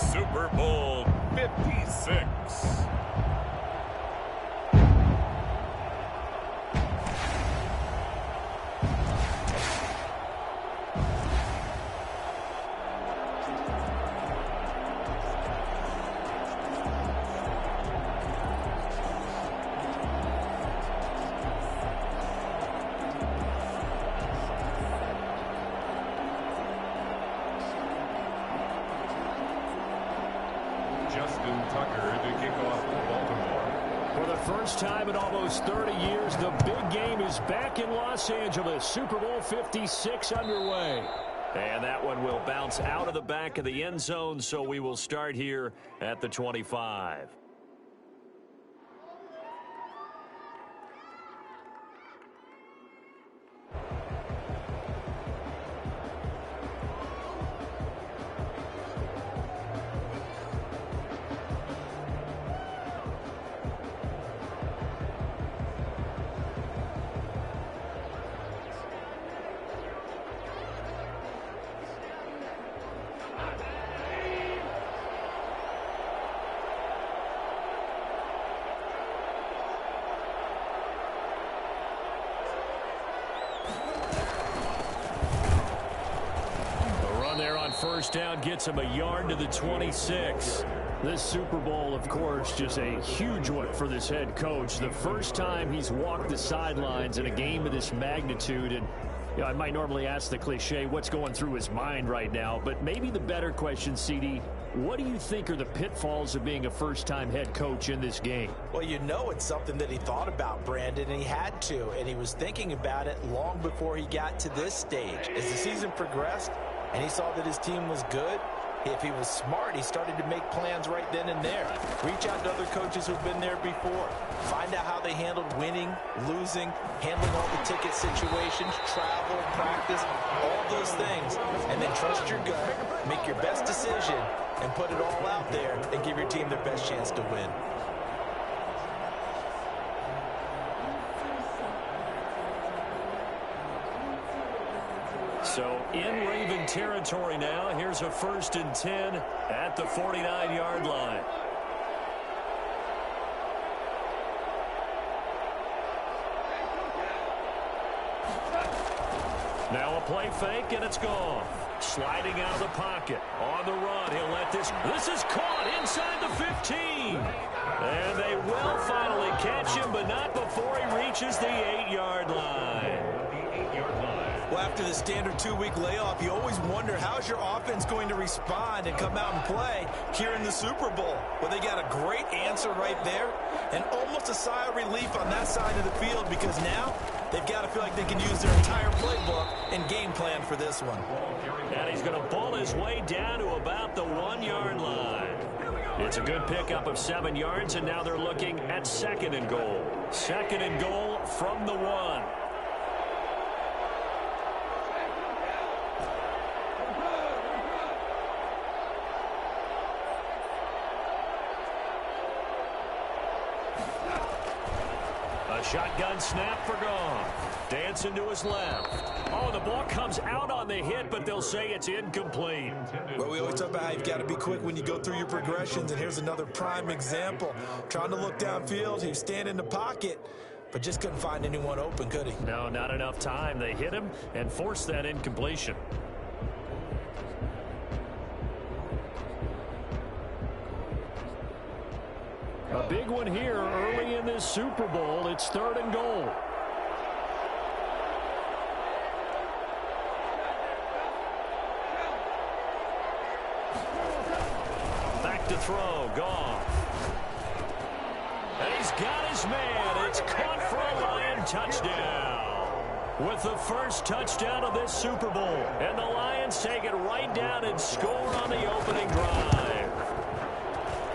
Super Bowl 56. First time in almost 30 years, the big game is back in Los Angeles. Super Bowl 56 underway. And that one will bounce out of the back of the end zone, so we will start here at the 25. First down gets him a yard to the 26. This Super Bowl, of course, just a huge one for this head coach. The first time he's walked the sidelines in a game of this magnitude. And you know, I might normally ask the cliche, what's going through his mind right now? But maybe the better question, CD, what do you think are the pitfalls of being a first-time head coach in this game? Well, you know it's something that he thought about, Brandon, and he had to. And he was thinking about it long before he got to this stage. As the season progressed, and he saw that his team was good, if he was smart, he started to make plans right then and there. Reach out to other coaches who've been there before. Find out how they handled winning, losing, handling all the ticket situations, travel, practice, all those things. And then trust your gut, make your best decision, and put it all out there and give your team their best chance to win. So in Raven territory now, here's a 1st and 10 at the 49-yard line. Now a play fake, and it's gone. Sliding out of the pocket. On the run, he'll let this is caught inside the 15. And they will finally catch him, but not before he reaches the 8-yard line. Well, after the standard 2-week layoff, you always wonder how's your offense going to respond and come out and play here in the Super Bowl. Well, they got a great answer right there and almost a sigh of relief on that side of the field because now they've got to feel like they can use their entire playbook and game plan for this one. And he's going to pull his way down to about the 1-yard line. It's a good pickup of 7 yards, and now they're looking at 2nd and goal. 2nd and goal from the 1. Shotgun snap for Goff. Dancing to his left. Oh, the ball comes out on the hit, but they'll say it's incomplete. Well, we always talk about how you've got to be quick when you go through your progressions, and here's another prime example. Trying to look downfield, he was standing in the pocket, but just couldn't find anyone open, could he? No, not enough time. They hit him and forced that incompletion. A big one here early in this Super Bowl. It's 3rd and goal. Back to throw. Goff. And he's got his man. It's caught for a Lion touchdown. With the first touchdown of this Super Bowl. And the Lions take it right down and score on the opening drive.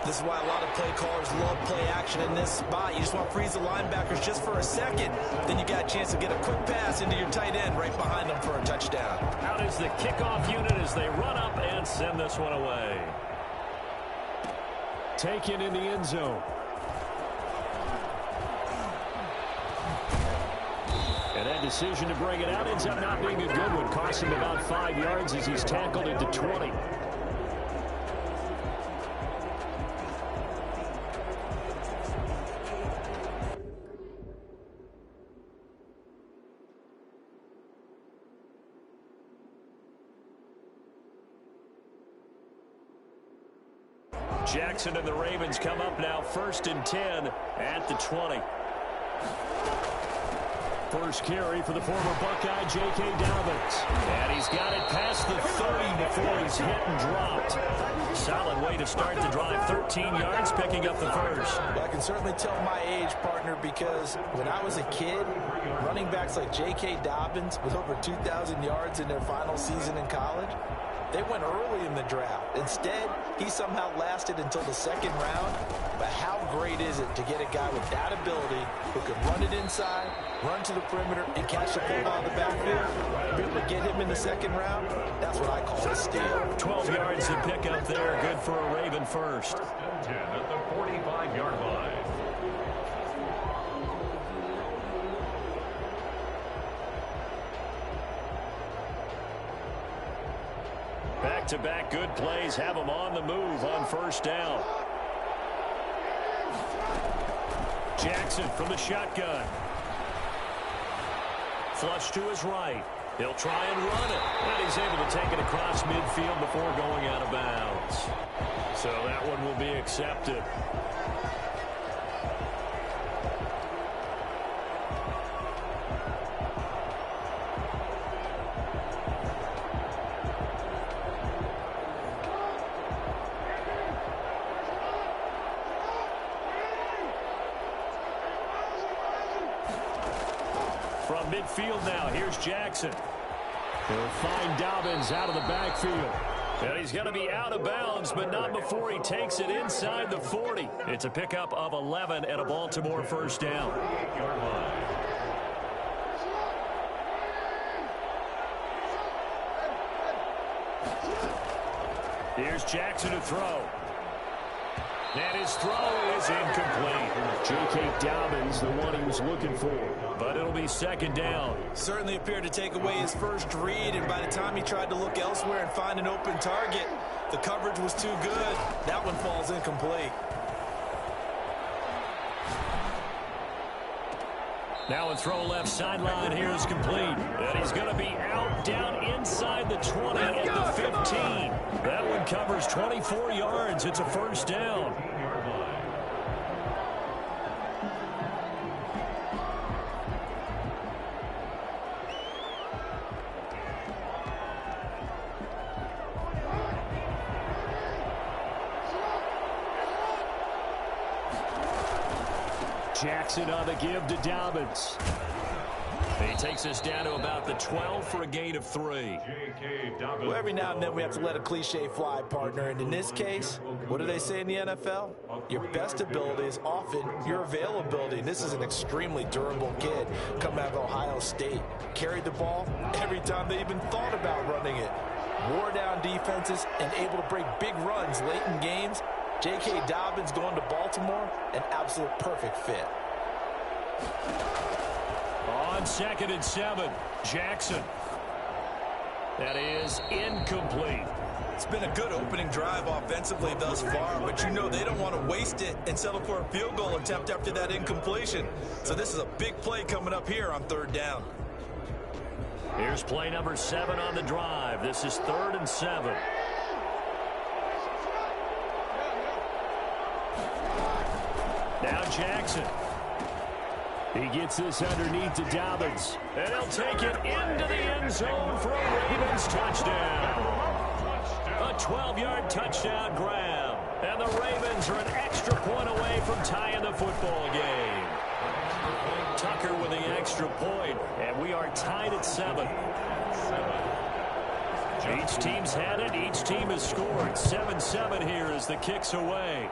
This is why a lot of play callers love play action in this spot. You just want to freeze the linebackers just for a second. Then you got a chance to get a quick pass into your tight end right behind them for a touchdown. Out is the kickoff unit as they run up and send this one away. Taken in the end zone. And that decision to bring it out ends up not being a good one. Cost him about 5 yards as he's tackled into 20. Jackson and the Ravens come up now 1st and 10 at the 20. First carry for the former Buckeye, J.K. Dobbins. And he's got it past the 30 before he's hit and dropped. Solid way to start the drive. 13 yards, picking up the first. Well, I can certainly tell my age, partner, because when I was a kid, running backs like J.K. Dobbins with over 2,000 yards in their final season in college, they went early in the draft. Instead, he somehow lasted until the 2nd round. But how great is it to get a guy with that ability who can run it inside, run to the perimeter, and catch the football in the backfield? Be able to get him in the 2nd round, that's what I call a steal. 12 yards to pick up there. Good for a Raven first. 10 at the 45-yard line. Back-to-back good plays have him on the move on 1st down. Jackson from the shotgun. Flush to his right. He'll try and run it. And he's able to take it across midfield before going out of bounds. So that one will be accepted. From midfield now, here's Jackson. He'll find Dobbins out of the backfield. And he's going to be out of bounds, but not before he takes it inside the 40. It's a pickup of 11 and a Baltimore 1st down. Here's Jackson to throw. And his throw is incomplete. J.K. Dobbins, the one he was looking for. But it'll be 2nd down. Certainly appeared to take away his first read, and by the time he tried to look elsewhere and find an open target, the coverage was too good. That one falls incomplete. Now a throw left sideline here is complete. And he's going to be out down inside the 20 at the 15. That one covers 24 yards. It's a 1st down. Jackson on the give to Dobbins. He takes us down to about the 12 for a gain of 3. Well, every now and then we have to let a cliche fly, partner. And in this case, what do they say in the NFL? Your best ability is often your availability. And this is an extremely durable kid coming out of Ohio State. Carried the ball every time they even thought about running it. Wore down defenses and able to break big runs late in games. J.K. Dobbins going to Baltimore, an absolute perfect fit. On 2nd and 7, Jackson. That is incomplete. It's been a good opening drive offensively thus far, but you know they don't want to waste it and settle for a field goal attempt after that incompletion. So this is a big play coming up here on 3rd down. Here's play number 7 on the drive. This is 3rd and 7. Now Jackson. He gets this underneath to Dobbins. And he'll take it into the end zone for a Ravens touchdown. A 12-yard touchdown grab. And the Ravens are an extra point away from tying the football game. Tucker with the extra point. And we are tied at 7. Each team's had it. Each team has scored. 7-7 here as the kick's away.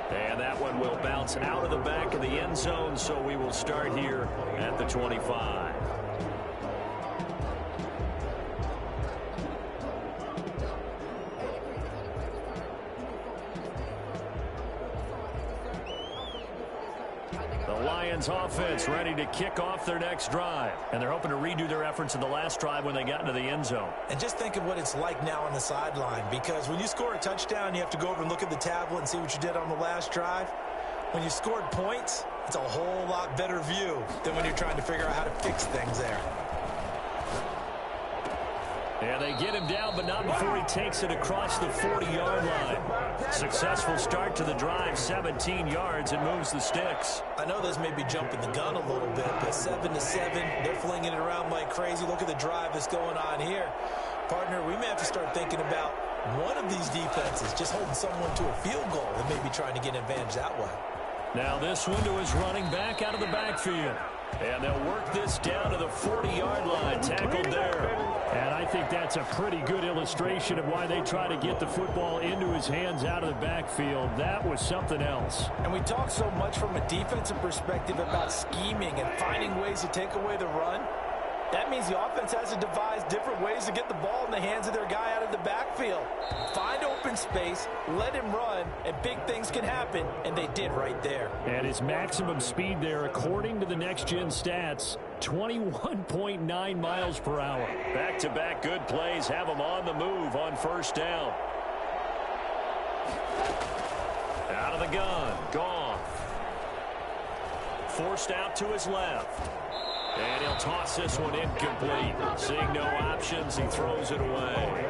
And that one will bounce out of the back of the end zone, so we will start here at the 25. The Lions offense ready to kick off their next drive. And they're hoping to redo their efforts in the last drive when they got into the end zone. And just think of what it's like now on the sideline, because when you score a touchdown, you have to go over and look at the tablet and see what you did on the last drive. When you scored points, it's a whole lot better view than when you're trying to figure out how to fix things there. And they get him down, but not before he takes it across the 40-yard line. Successful start to the drive, 17 yards, and moves the sticks. I know this may be jumping the gun a little bit, but 7-7, they're flinging it around like crazy. Look at the drive that's going on here. Partner, we may have to start thinking about one of these defenses just holding someone to a field goal and maybe trying to get an advantage that way. Now this one to his running back out of the backfield. And they'll work this down to the 40-yard line, tackled there. And I think that's a pretty good illustration of why they try to get the football into his hands out of the backfield. That was something else. And we talk so much from a defensive perspective about scheming and finding ways to take away the run. That means the offense has to devise different ways to get the ball in the hands of their guy out of the backfield. Find open space, let him run, and big things can happen, and they did right there. And his maximum speed there, according to the next-gen stats, 21.9 miles per hour. Back-to-back good plays have him on the move on first down. Out of the gun, gone. Forced out to his left. And he'll toss this one incomplete. Seeing no options, he throws it away.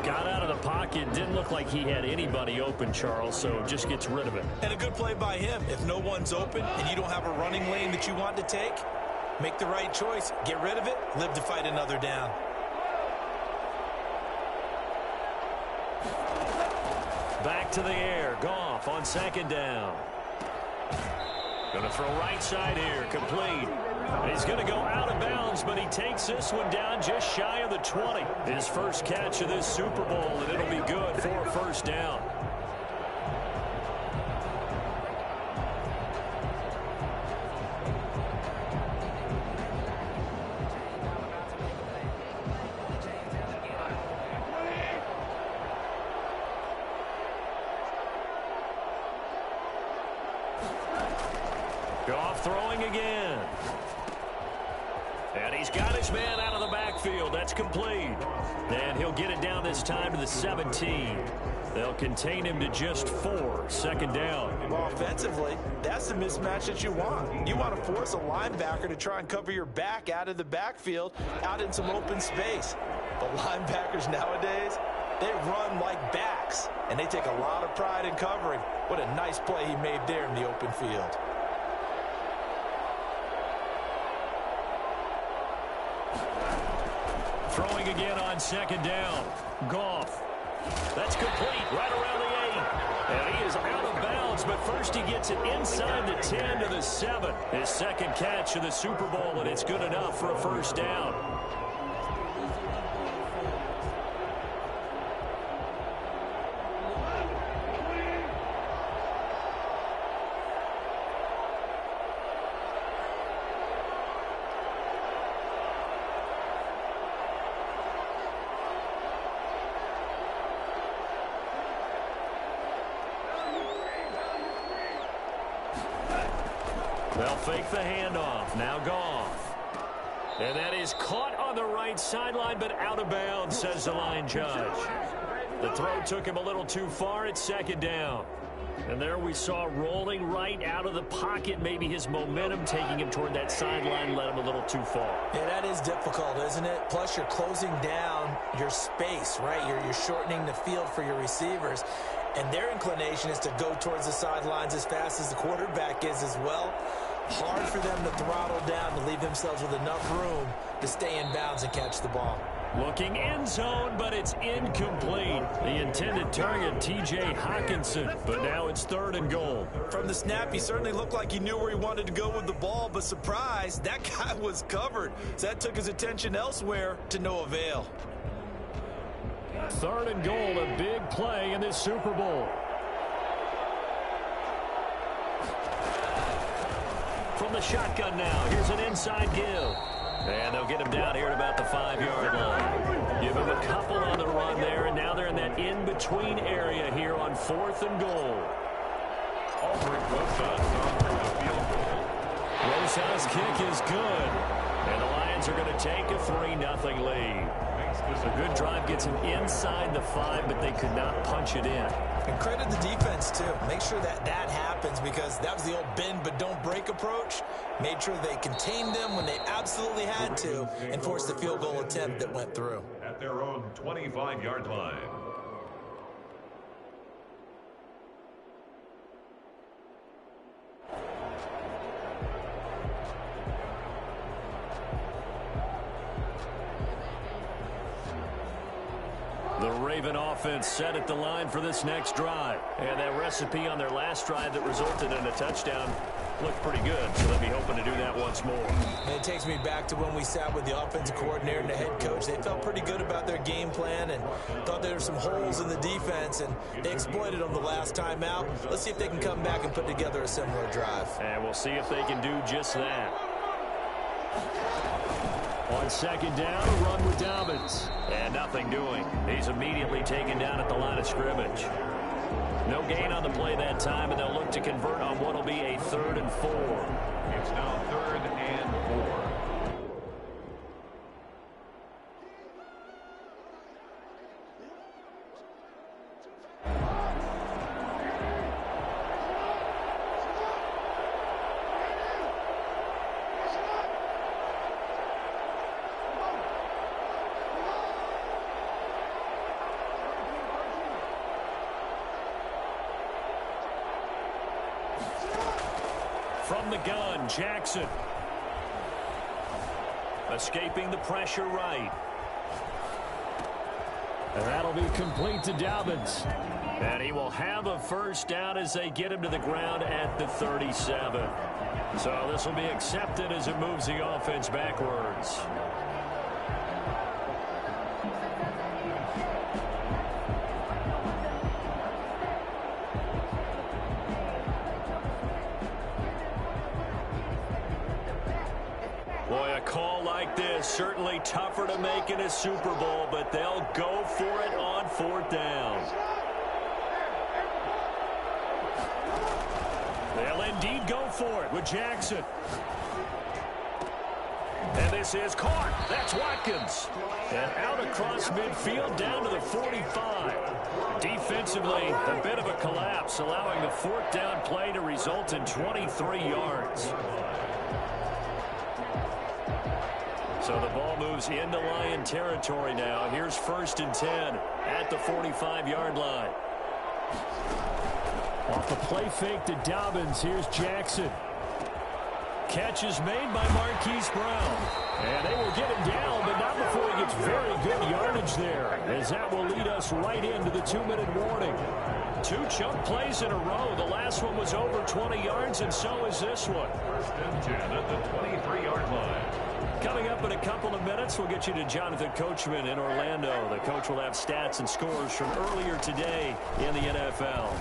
Got out of the pocket. Didn't look like he had anybody open, Charles, so just gets rid of it. And a good play by him. If no one's open and you don't have a running lane that you want to take, make the right choice. Get rid of it. Live to fight another down. Back to the air. Goff on second down. Going to throw right side here. Complete. He's going to go out of bounds, but he takes this one down just shy of the 20. His first catch of this Super Bowl, and it'll be good for a first down. Goff throwing again. And he's got his man out of the backfield. That's complete. And he'll get it down this time to the 17. They'll contain him to just 4. Second down. Well, offensively, that's the mismatch that you want. You want to force a linebacker to try and cover your back out of the backfield, out in some open space. But linebackers nowadays, they run like backs, and they take a lot of pride in covering. What a nice play he made there in the open field. Throwing again on second down. Goff. That's complete right around the 8. And he is out of bounds, but first he gets it inside the 10 to the 7. His second catch of the Super Bowl, and it's good enough for a first down. They'll fake the handoff. Now Goff. And that is caught on the right sideline, but out of bounds, says the line judge. The throw took him a little too far at second down. And there we saw rolling right out of the pocket. Maybe his momentum taking him toward that sideline led him a little too far. Yeah, that is difficult, isn't it? Plus, you're closing down your space, right? You're shortening the field for your receivers. And their inclination is to go towards the sidelines as fast as the quarterback is as well. Hard for them to throttle down to leave themselves with enough room to stay in bounds and catch the ball. Looking end zone, but it's incomplete. The intended target, T.J. Hawkinson, but now it's 3rd and goal. From the snap, he certainly looked like he knew where he wanted to go with the ball, but surprise, that guy was covered. So that took his attention elsewhere to no avail. 3rd and goal, a big play in this Super Bowl. From the shotgun now, here's an inside give. And they'll get him down here at about the 5-yard line. Give him a couple on the run there, and now they're in that in-between area here on 4th and goal. Rosa's kick is good. And the Lions are going to take a 3-0 lead. A good drive gets him inside the 5, but they could not punch it in. And credit the defense, too. Make sure that that happens, because that was the old bend but don't break approach. Made sure they contained them when they absolutely had to and forced the field goal attempt that went through. at their own 25-yard line. The Raven offense set at the line for this next drive. And that recipe on their last drive that resulted in a touchdown looked pretty good, so they'll be hoping to do that once more. And it takes me back to when we sat with the offensive coordinator and the head coach. They felt pretty good about their game plan and thought there were some holes in the defense, and they exploited them the last time out. Let's see if they can come back and put together a similar drive. And we'll see if they can do just that. On second down, a run with Dobbins. And nothing doing. He's immediately taken down at the line of scrimmage. No gain on the play that time, and they'll look to convert on what will be a 3rd and 4. It's now 3rd and 4. From the gun, Jackson. Escaping the pressure right. And that'll be complete to Dobbins. And he will have a first down as they get him to the ground at the 37. So this will be accepted as it moves the offense backwards. Boy, a call like this, certainly tougher to make in a Super Bowl, but they'll go for it on 4th down. They'll indeed go for it with Jackson. And this is caught. That's Watkins. And out across midfield down to the 45. Defensively, a bit of a collapse, allowing the 4th down play to result in 23 yards. So the ball moves into Lion territory now. Here's 1st and 10 at the 45-yard line. Off the play fake to Dobbins. Here's Jackson. Catch is made by Marquise Brown. And they will get him down, but not before he gets very good yardage there, as that will lead us right into the 2-minute warning. 2 chunk plays in a row. The last one was over 20 yards, and so is this one. 1st and 10 at the 23-yard line. Coming up in a couple of minutes, we'll get you to Jonathan Coachman in Orlando. The coach will have stats and scores from earlier today in the NFL.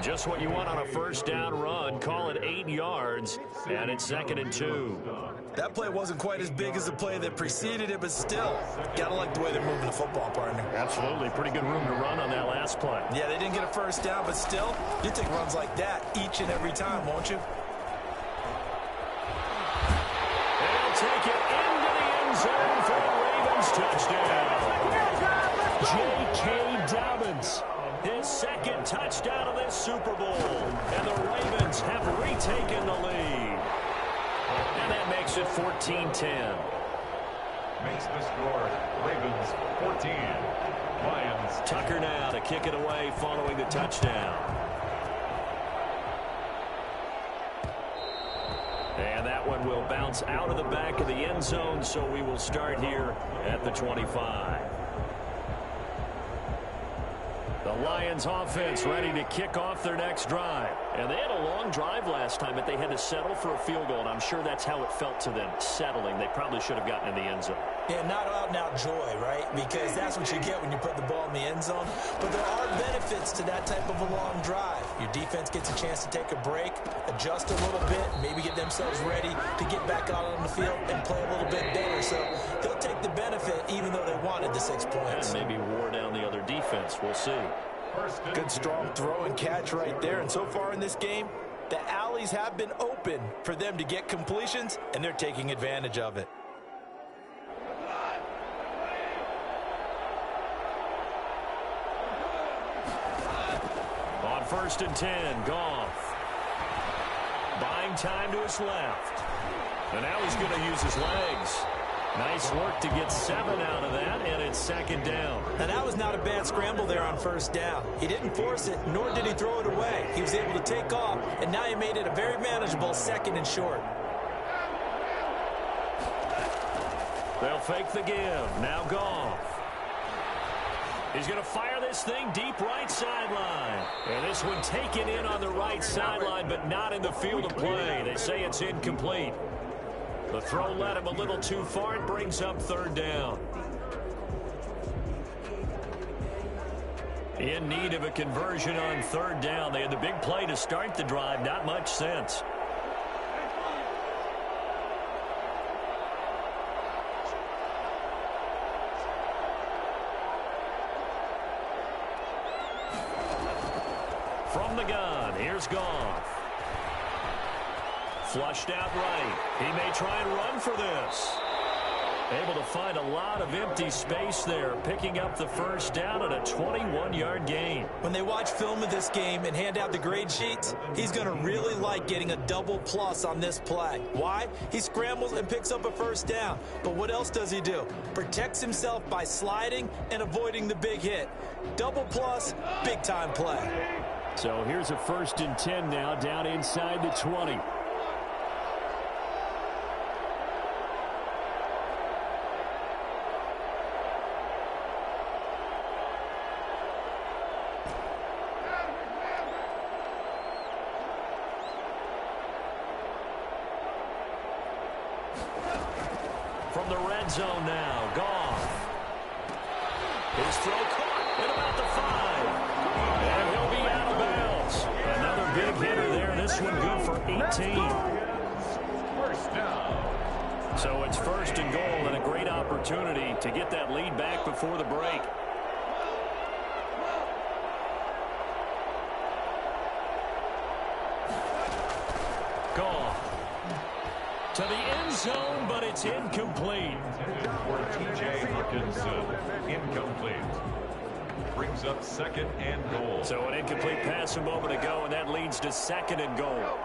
Just what you want on a 1st down run. Call it 8 yards, and it's 2nd and 2. That play wasn't quite as big as the play that preceded it, but still, gotta like the way they're moving the football, partner. Absolutely. Pretty good room to run on that last play. Yeah, they didn't get a 1st down, but still, you take runs like that each and every time, won't you? Take it into the end zone for the Ravens touchdown. J.K. Dobbins, his 2nd touchdown of this Super Bowl. And the Ravens have retaken the lead. And that makes it 14-10. Makes the score Ravens 14. Lions. Tucker now to kick it away following the touchdown. And that one will bounce out of the back of the end zone, so we will start here at the 25. The Lions offense ready to kick off their next drive. And they had a long drive last time, but they had to settle for a field goal, and I'm sure that's how it felt to them, settling. They probably should have gotten in the end zone. Yeah, not out-and-out joy, right? Because that's what you get when you put the ball in the end zone. But there are benefits to that type of a long drive. Your defense gets a chance to take a break, adjust a little bit, maybe get themselves ready to get back out on the field and play a little bit better. So they'll take the benefit even though they wanted the 6 points. And maybe wore down the other defense. We'll see. Good strong throw and catch right there. And so far in this game, the alleys have been open for them to get completions, and they're taking advantage of it. On 1st and 10, Goff. Buying time to his left. And now he's going to use his legs. Nice work to get 7 out of that, and it's second down. And that was not a bad scramble there on first down. He didn't force it, nor did he throw it away. He was able to take off, and now he made it a very manageable second and short. They'll fake the give. Now Goff. He's going to fire this thing deep right sideline. And this one taken in on the right sideline, but not in the field of play. They say it's incomplete. The throw led him a little too far. It brings up third down. In need of a conversion on third down. They had the big play to start the drive. Not much sense. From the gun, here's Goff. Flushed out right. He may try and run for this. Able to find a lot of empty space there, picking up the first down at a 21-yard gain. When they watch film of this game and hand out the grade sheets, he's going to really like getting a double plus on this play. Why? He scrambles and picks up a first down. But what else does he do? Protects himself by sliding and avoiding the big hit. Double plus, big-time play. So here's a 1st and 10 now, down inside the 20. From the red zone now, Goff. His throw caught at about the 5. And he'll be out of bounds. Another big hitter there. This one good for 18. First down. So it's 1st and goal and a great opportunity to get that lead back before the break. Goff. To the end zone, but it's incomplete. For T.J. Hawkinson, incomplete. Brings up 2nd and goal. So an incomplete pass a moment ago, and that leads to 2nd and goal.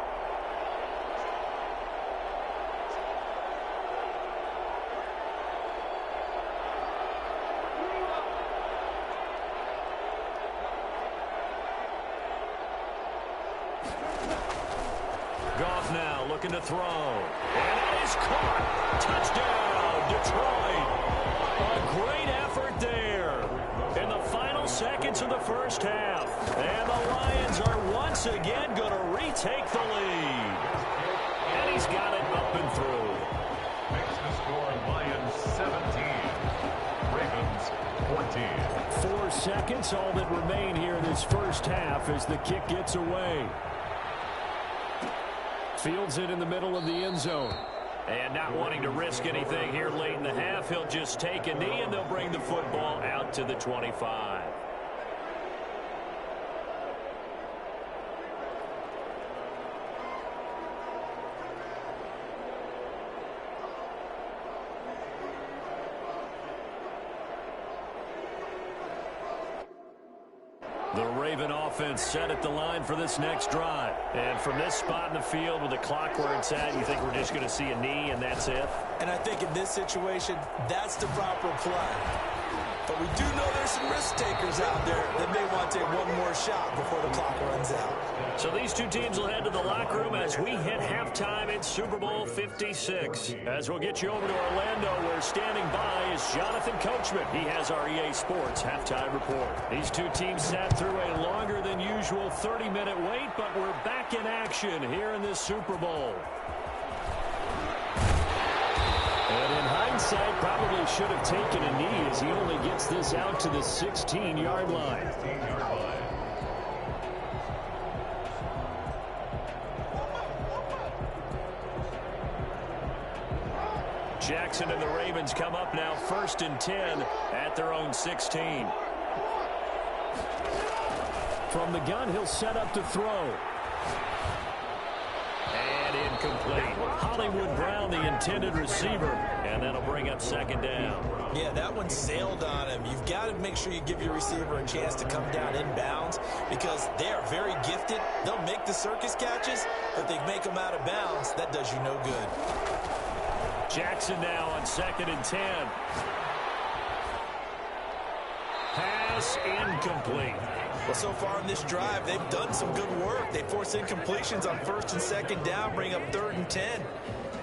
Goff now looking to throw. And that is caught. Touchdown, Detroit. A great effort there in the final seconds of the first half. And the Lions are once again going to retake the lead. And he's got it up and through. Makes the score Lions 17. Ravens 14. 4 seconds, all that remain here in this first half as the kick gets away. Fields it in the middle of the end zone. And not wanting to risk anything here late in the half, he'll just take a knee and they'll bring the football out to the 25. The Raven offense set at the line for this next drive. And from this spot in the field with the clock where it's at, you think we're just going to see a knee and that's it? And I think in this situation, that's the proper play. But we do know there's some risk takers out there that may want to take one more shot before the clock runs out. So these two teams will head to the locker room as we hit halftime in Super Bowl 56. As we'll get you over to Orlando, where standing by is Jonathan Coachman. He has our EA Sports halftime report. These two teams sat through a longer than usual 30-minute wait, but we're back in action here in this Super Bowl. And in hindsight, probably should have taken a knee as he only gets this out to the 16-yard line. Jackson and the Ravens come up now 1st and 10 at their own 16. From the gun, he'll set up to throw. And incomplete. Hollywood Brown, the intended receiver, and that'll bring up 2nd down. Yeah, that one sailed on him. You've got to make sure you give your receiver a chance to come down inbounds because they are very gifted. They'll make the circus catches, but if they make them out of bounds, that does you no good. Jackson now on 2nd and 10. Pass incomplete. Well, so far in this drive, they've done some good work. They force incompletions on 1st and 2nd down, bring up 3rd and 10.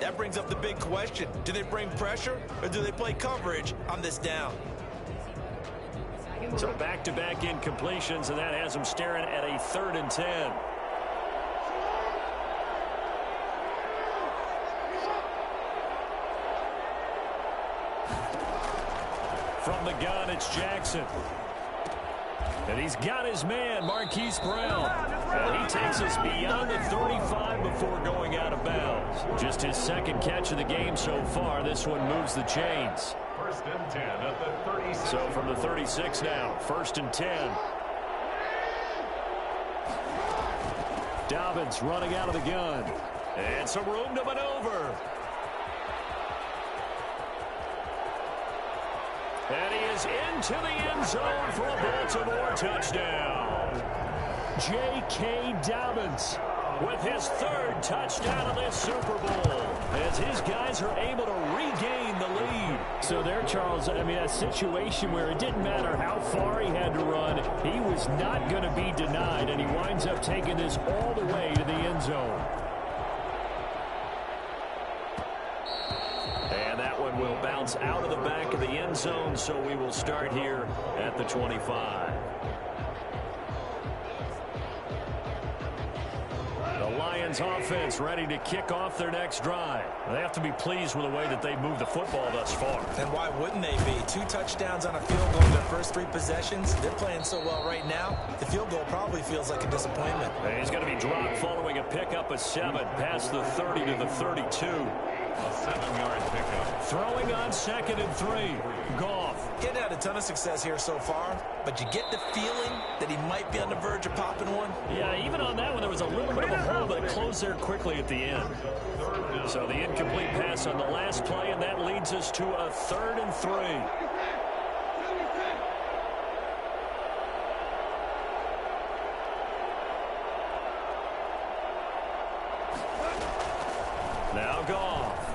That brings up the big question. Do they bring pressure or do they play coverage on this down? So back-to-back incompletions, and that has them staring at a 3rd and 10. From the gun, it's Jackson. And he's got his man, Marquise Brown. And he takes us beyond the 35 before going out of bounds. Just his 2nd catch of the game so far. This one moves the chains. 1st and 10 at the 36. So from the 36 now, 1st and 10. Dobbins running out of the gun. And some room to maneuver. And he is into the end zone for a Baltimore touchdown. J.K. Dobbins with his 3rd touchdown of this Super Bowl as his guys are able to regain the lead. So there, Charles, I mean, a situation where it didn't matter how far he had to run, he was not going to be denied, and he winds up taking this all the way to the end zone. Will bounce out of the back of the end zone, so we will start here at the 25. The Lions offense ready to kick off their next drive. They have to be pleased with the way that they've moved the football thus far. And why wouldn't they be? 2 touchdowns on a field goal in their first 3 possessions. They're playing so well right now, the field goal probably feels like a disappointment. And he's going to be dropped following a pickup of 7 past the 30 to the 32. A 7-yard pickup. Throwing on 2nd and 3. Goff. Getting had a ton of success here so far, but you get the feeling that he might be on the verge of popping one. Yeah, even on that one, there was a little bit of a hole, but it closed there quickly at the end. So the incomplete pass on the last play, and that leads us to a 3rd and 3. Now Goff.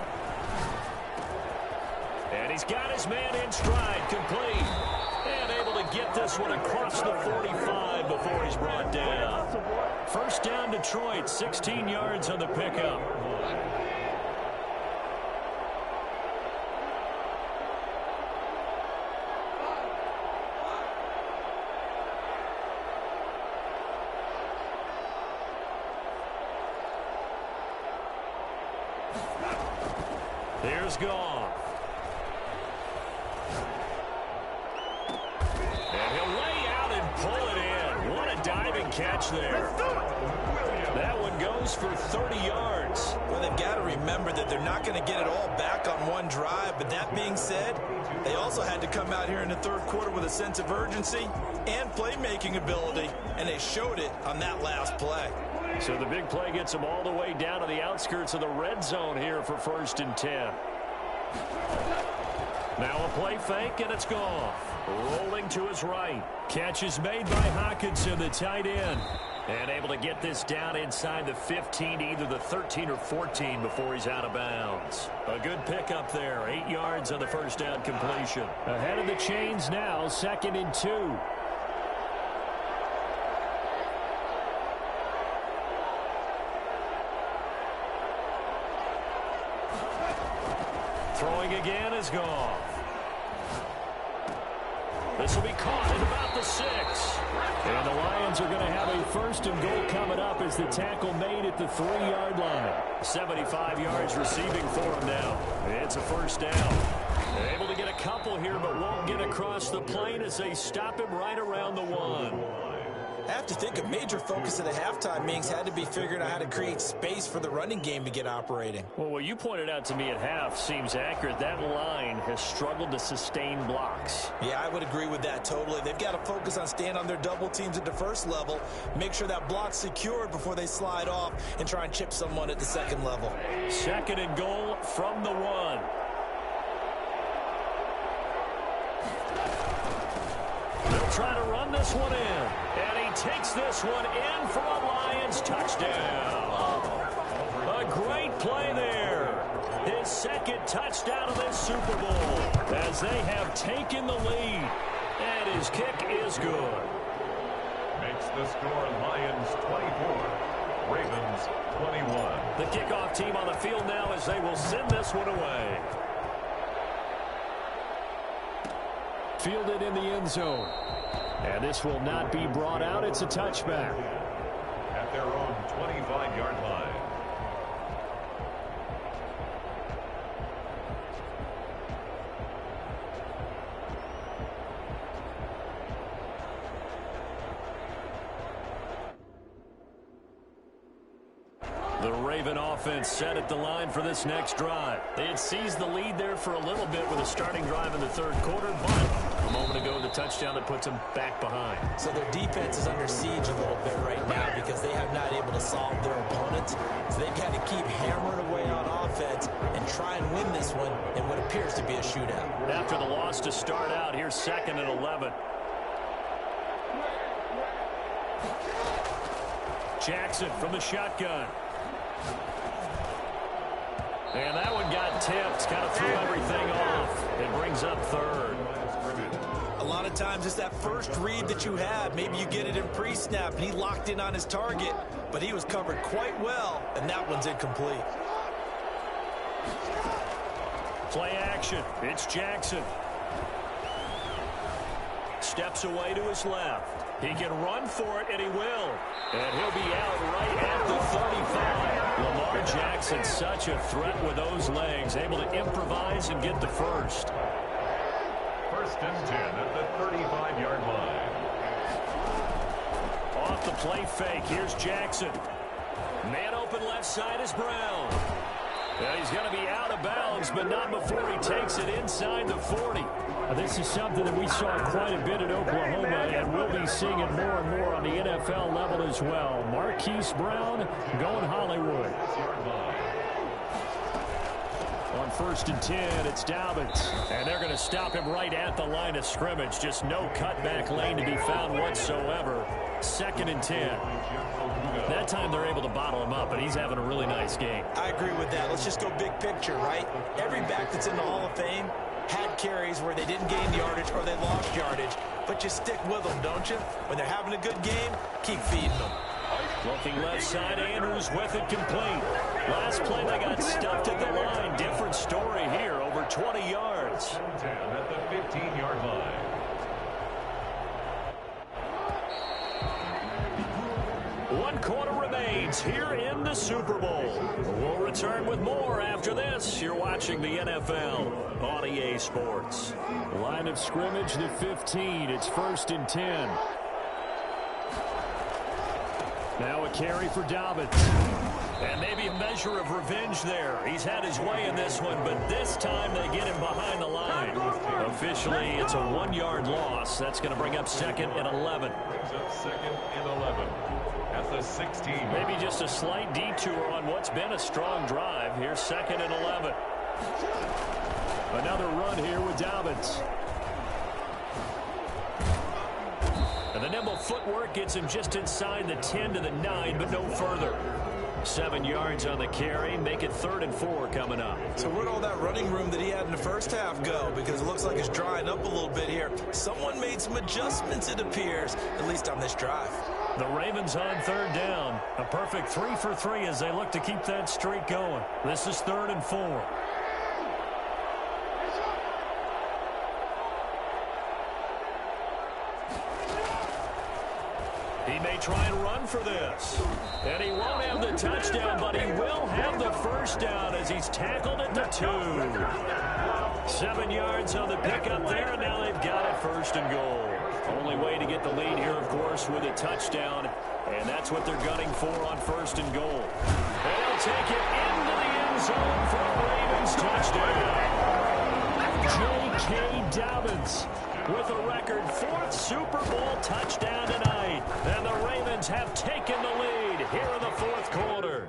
And he's got his man in stride, complete. And able to get this one across the 45 before he's brought down. 1st down Detroit, 16 yards on the pickup. Here's Goff. And he'll lay out and pull it in. What a diving catch there. That one goes for 30 yards. Well, they've got to remember that they're not going to get it all back on one drive. But that being said, they also had to come out here in the 3rd quarter with a sense of urgency and playmaking ability. And they showed it on that last play. So the big play gets them all the way down to the outskirts of the red zone here for 1st and 10. Now a play fake, and it's gone. Rolling to his right. Catch is made by Hawkinson, the tight end. And able to get this down inside the 15, either the 13 or 14 before he's out of bounds. A good pickup there. 8 yards on the 1st down completion. Ahead of the chains now, 2nd and 2. Throwing again is Goff. This will be caught at about the 6. And the Lions are going to have a 1st and goal coming up as the tackle made at the 3-yard line. 75 yards receiving for him now. It's a 1st down. They're able to get a couple here, but won't get across the plane as they stop him right around the 1. I have to think a major focus of the halftime meetings had to be figuring out how to create space for the running game to get operating. Well, what you pointed out to me at half seems accurate. That line has struggled to sustain blocks. Yeah, I would agree with that totally. They've got to focus on staying on their double teams at the 1st level, make sure that block's secured before they slide off and try and chip someone at the 2nd level. 2nd and goal from the 1. They'll try to run this one in. And he takes this one in for a Lions touchdown. A great play there. his second touchdown of this Super Bowl as they have taken the lead. And his kick is good. Makes the score Lions 24, Ravens 21. The kickoff team on the field now as they will send this one away. Fielded in the end zone. And this will not be brought out. It's a touchback. At their own 25-yard line. The Raven offense set at the line for this next drive. They had seized the lead there for a little bit with a starting drive in the third quarter, but a moment ago the touchdown that puts them back behind. So their defense is under siege a little bit right now because they have not able to solve their opponents. So they've got to keep hammering away on offense and try and win this one in what appears to be a shootout. After the loss to start out, here's 2nd and 11. Jackson from the shotgun. And that one got tipped, kind of threw everything off. It brings up 3rd. A lot of times it's that first read that you have. Maybe you get it in pre-snap, and he locked in on his target, but he was covered quite well, and that one's incomplete. Play action. It's Jackson. Steps away to his left. He can run for it, and he will. And he'll be out right at the 35. Lamar Jackson, such a threat with those legs, able to improvise and get the first. 1st and 10 at the 35-yard line. Off the play fake, here's Jackson. Man open left side is Brown. And he's going to be out of bounds, but not before he takes it inside the 40. This is something that we saw quite a bit at Oklahoma, and we'll be seeing it more and more on the NFL level as well. Marquise Brown going Hollywood. On 1st and 10, it's Dobbins. And they're going to stop him right at the line of scrimmage. Just no cutback lane to be found whatsoever. 2nd and 10. That time they're able to bottle him up, and he's having a really nice game. I agree with that. Let's just go big picture, right? Every back that's in the Hall of Fame had carries where they didn't gain yardage or they lost yardage, but you stick with them, don't you? When they're having a good game, keep feeding them. Looking left side, Andrews with it complete. Last play, they got stuffed at the line. Different story here, over 20 yards. 10 at the 15-yard line. One quarter remains here in the Super Bowl. We'll return with more after this. You're watching the NFL on EA Sports. Line of scrimmage, the 15. It's 1st and 10. Now a carry for Dobbins. And maybe a measure of revenge there. He's had his way in this one, but this time they get him behind the line. Officially, it's a 1-yard loss. That's going to bring up 2nd and 11. Brings up 2nd and 11 at the 16. Maybe just a slight detour on what's been a strong drive. Here's 2nd and 11. Another run here with Dobbins. And the nimble footwork gets him just inside the 10 to the 9, but no further. 7 yards on the carry. Make it 3rd and 4 coming up. So where'd all that running room that he had in the first half go? Because it looks like it's drying up a little bit here. Someone made some adjustments, it appears, at least on this drive. The Ravens on 3rd down. A perfect 3 for 3 as they look to keep that streak going. This is 3rd and 4. He may try and run for this. And he won't have the touchdown, but he will have the first down as he's tackled at the 2. 7 yards on the pickup there, and now they've got it 1st and goal. Only way to get the lead here, of course, with a touchdown. And that's what they're gunning for on 1st and goal. And they'll take it into the end zone for a Ravens touchdown. J.K. Dobbins with a record 4th Super Bowl touchdown tonight. And the Ravens have taken the lead here in the 4th quarter.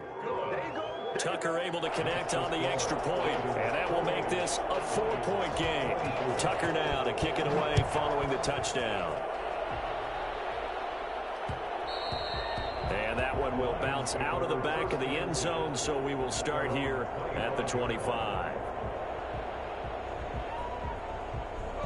Tucker able to connect on the extra point, and that will make this a 4-point game. Tucker now to kick it away following the touchdown. And that one will bounce out of the back of the end zone, so we will start here at the 25.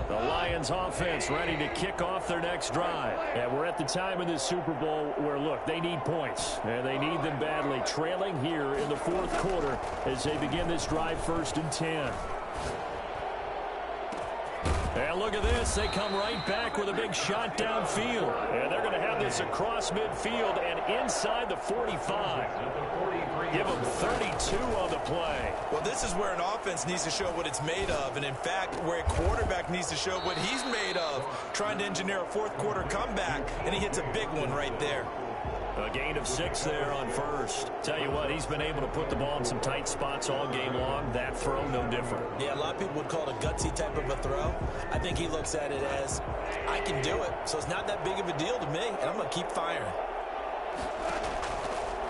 The Lions offense ready to kick off their next drive. And we're at the time in this Super Bowl where, look, they need points. And they need them badly. Trailing here in the fourth quarter as they begin this drive 1st and 10. And look at this. They come right back with a big shot downfield. And they're going to have this across midfield and inside the 45. Give them 32 on the play. Well, this is where an offense needs to show what it's made of. And, in fact, where a quarterback needs to show what he's made of, trying to engineer a fourth quarter comeback. And he hits a big one right there. A gain of 6 there on first. Tell you what, he's been able to put the ball in some tight spots all game long. That throw, no different. Yeah, a lot of people would call it a gutsy type of a throw. I think he looks at it as, I can do it, so it's not that big of a deal to me, and I'm going to keep firing.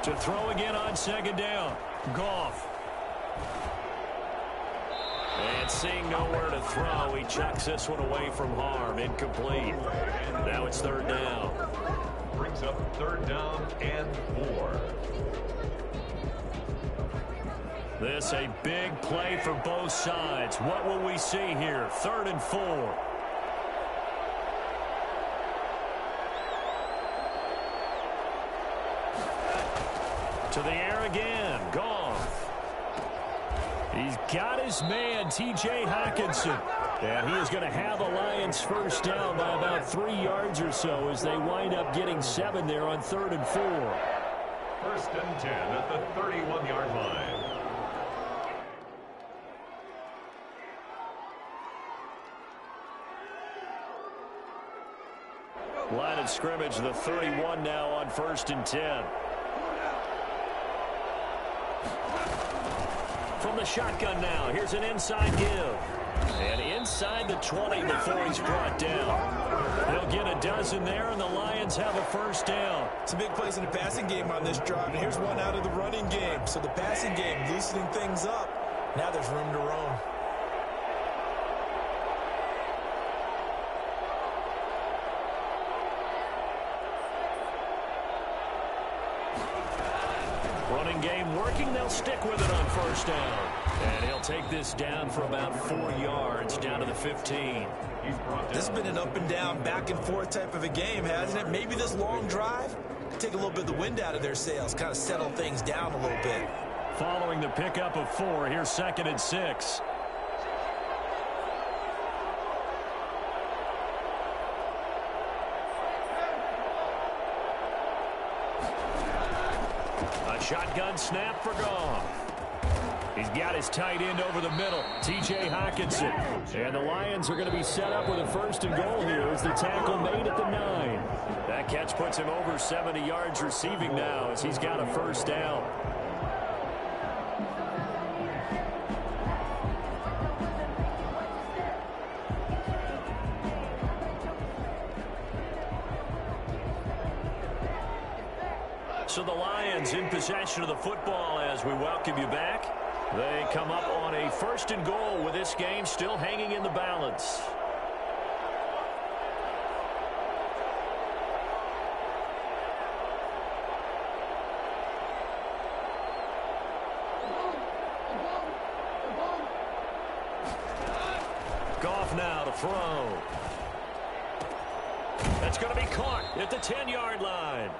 To throw again on 2nd down. Goff. And seeing nowhere to throw, he chucks this one away from harm. Incomplete. Now it's 3rd down. Brings up 3rd down and 4. This a big play for both sides. What will we see here? 3rd and 4. To the air again. Goff. He's got his man, T.J. Hockenson. And he is going to have the Lions 1st down by about 3 yards or so as they wind up getting 7 there on 3rd and 4. 1st and 10 at the 31-yard line. Line of scrimmage, the 31 now on 1st and 10. From the shotgun now, here's an inside give. And inside the 20 before he's brought down. They'll get a dozen there, and the Lions have a 1st down. Some big plays in the passing game on this drive, and here's one out of the running game. So the passing game loosening things up. Now there's room to roam. Running game working. They'll stick with it on 1st down. And he'll take this down for about 4 yards, down to the 15. This has been an up and down, back and forth type of a game, hasn't it? Maybe this long drive could take a little bit of the wind out of their sails, kind of settle things down a little bit. Following the pickup of 4, here's 2nd and 6. A shotgun snap for Goff. He's got his tight end over the middle, T.J. Hockenson. And the Lions are going to be set up with a 1st and goal here as the tackle made at the 9. That catch puts him over 70 yards receiving now as he's got a 1st down. So the Lions in possession of the football as we welcome you back. They come up on a 1st and goal with this game still hanging in the balance. Goff now to throw. That's going to be caught at the 10-yard line.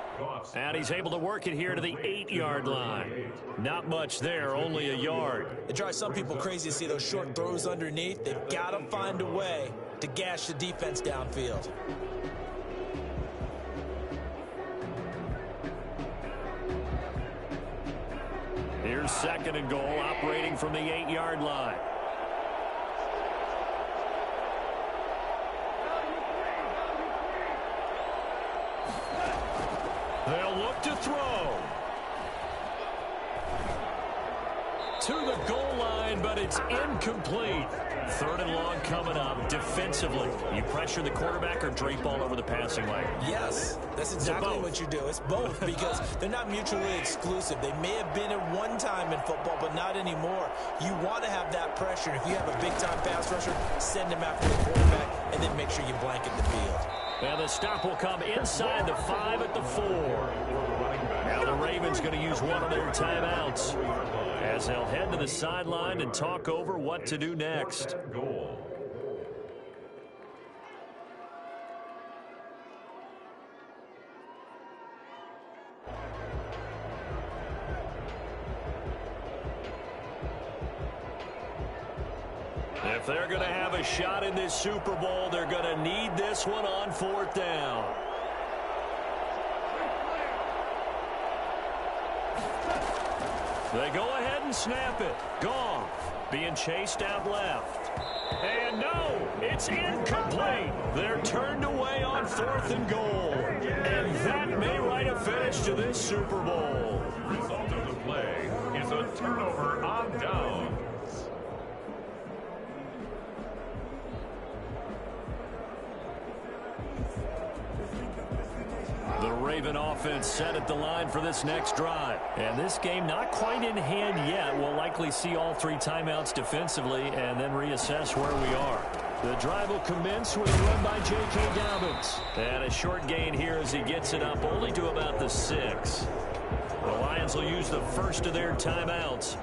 And he's able to work it here to the 8-yard line. Not much there, only a yard. It drives some people crazy to see those short throws underneath. They've got to find a way to gash the defense downfield. Here's 2nd and goal, operating from the 8-yard line. They'll look to throw. To the goal line, but it's incomplete. 3rd and long coming up defensively. You pressure the quarterback or drape all over the passing lane? Yes, that's exactly what you do. It's both because they're not mutually exclusive. They may have been at one time in football, but not anymore. You want to have that pressure. If you have a big-time pass rusher, send him after the quarterback and then make sure you blanket the field. And the stop will come inside the 5 at the 4. Now the Ravens going to use one of their timeouts as they'll head to the sideline and talk over what to do next. If they're going to have a shot in this Super Bowl, they're going to need this one on 4th down. They go ahead and snap it. Goff being chased out left. And no, it's incomplete. They're turned away on 4th and goal. And that may write a finish to this Super Bowl. Result of the play is a turnover on down. The Raven offense set at the line for this next drive. And this game not quite in hand yet. We'll likely see all 3 timeouts defensively and then reassess where we are. The drive will commence with a run by J.K. Dobbins. And a short gain here as he gets it up only to about the 6. The Lions will use the first of their timeouts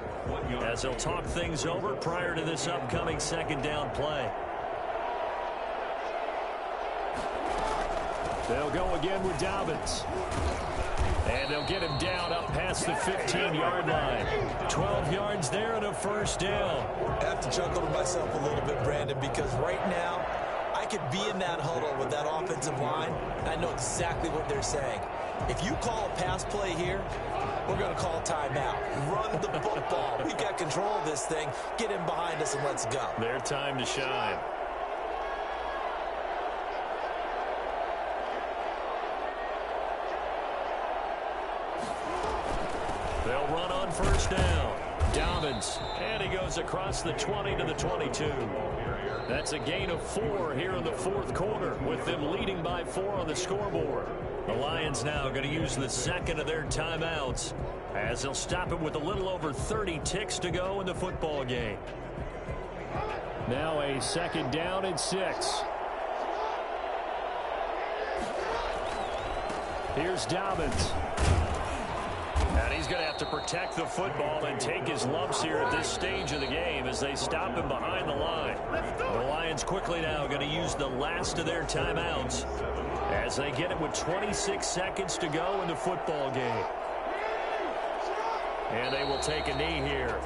as they'll talk things over prior to this upcoming 2nd down play. They'll go again with Dobbins. And they'll get him down up past the 15-yard line. 12 yards there and a 1st down. I have to chuckle to myself a little bit, Brandon, because right now I could be in that huddle with that offensive line, and I know exactly what they're saying. If you call a pass play here, we're going to call timeout. Run the football. We've got control of this thing. Get him behind us and let's go. Their time to shine. They'll run on 1st down. Dobbins, and he goes across the 20 to the 22. That's a gain of 4 here in the 4th quarter, with them leading by 4 on the scoreboard. The Lions now going to use the 2nd of their timeouts as they'll stop it with a little over 30 ticks to go in the football game. Now a 2nd down and 6. Here's Dobbins. And he's going to have to protect the football and take his lumps here at this stage of the game as they stop him behind the line. The Lions quickly now going to use the last of their timeouts as they get it with 26 seconds to go in the football game. And they will take a knee here.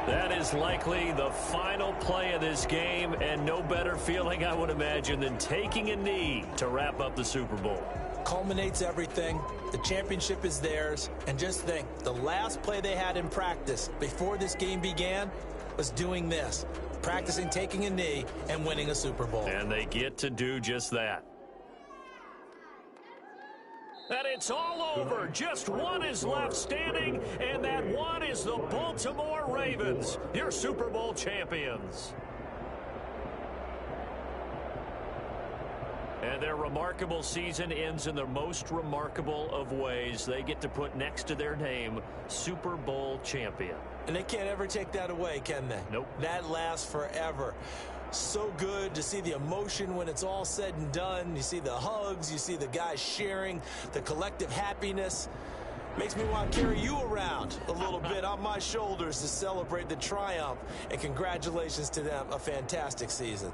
That is likely the final play of this game, and no better feeling, I would imagine, than taking a knee to wrap up the Super Bowl. Culminates everything. The championship is theirs. And just think, the last play they had in practice before this game began was doing this, practicing taking a knee and winning a Super Bowl. And they get to do just that. And it's all over. Just one is left standing, and that one is the Baltimore Ravens, your Super Bowl champions. And their remarkable season ends in the most remarkable of ways. They get to put next to their name, Super Bowl champion. And they can't ever take that away, can they? Nope. That lasts forever. So good to see the emotion when it's all said and done. You see the hugs, you see the guys sharing, the collective happiness. Makes me want to carry you around a little bit on my shoulders to celebrate the triumph. And congratulations to them, a fantastic season.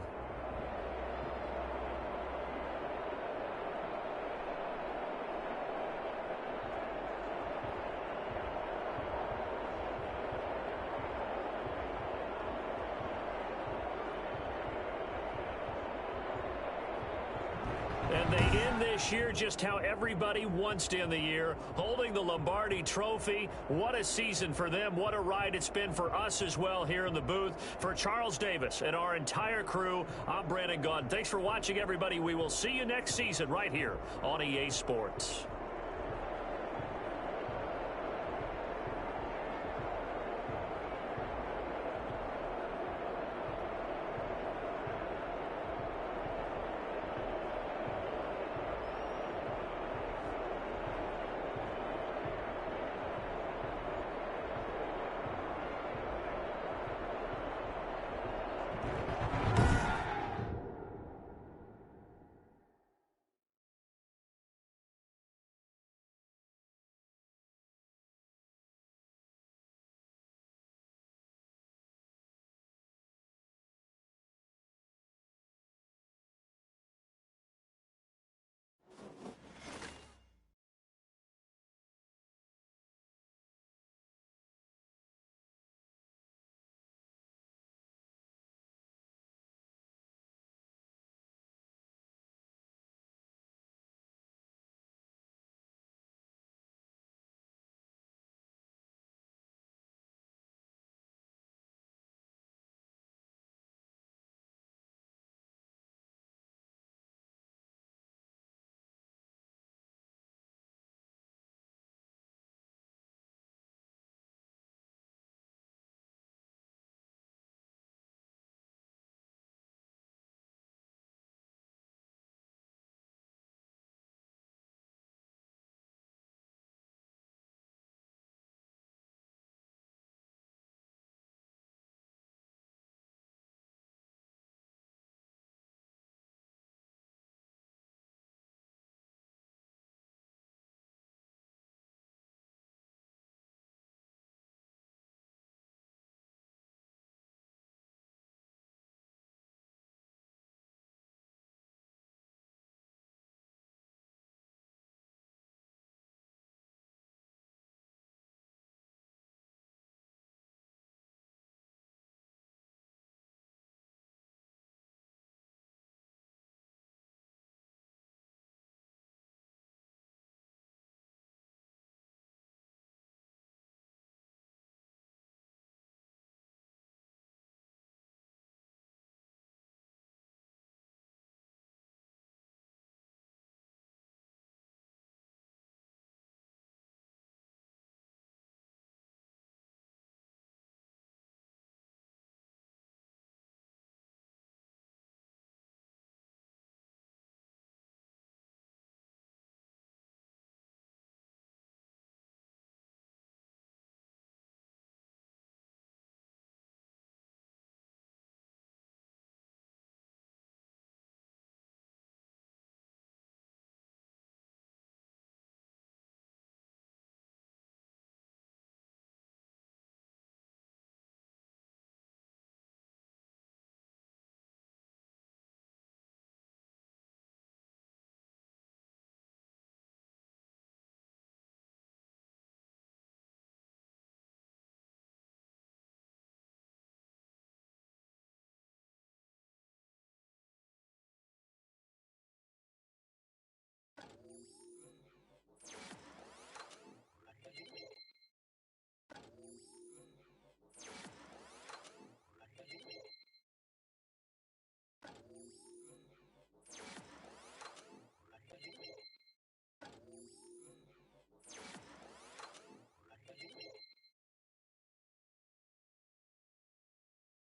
And they end this year just how everybody wants to end the year, holding the Lombardi Trophy. What a season for them. What a ride it's been for us as well here in the booth. For Charles Davis and our entire crew, I'm Brandon Gaudin. Thanks for watching, everybody. We will see you next season right here on EA Sports.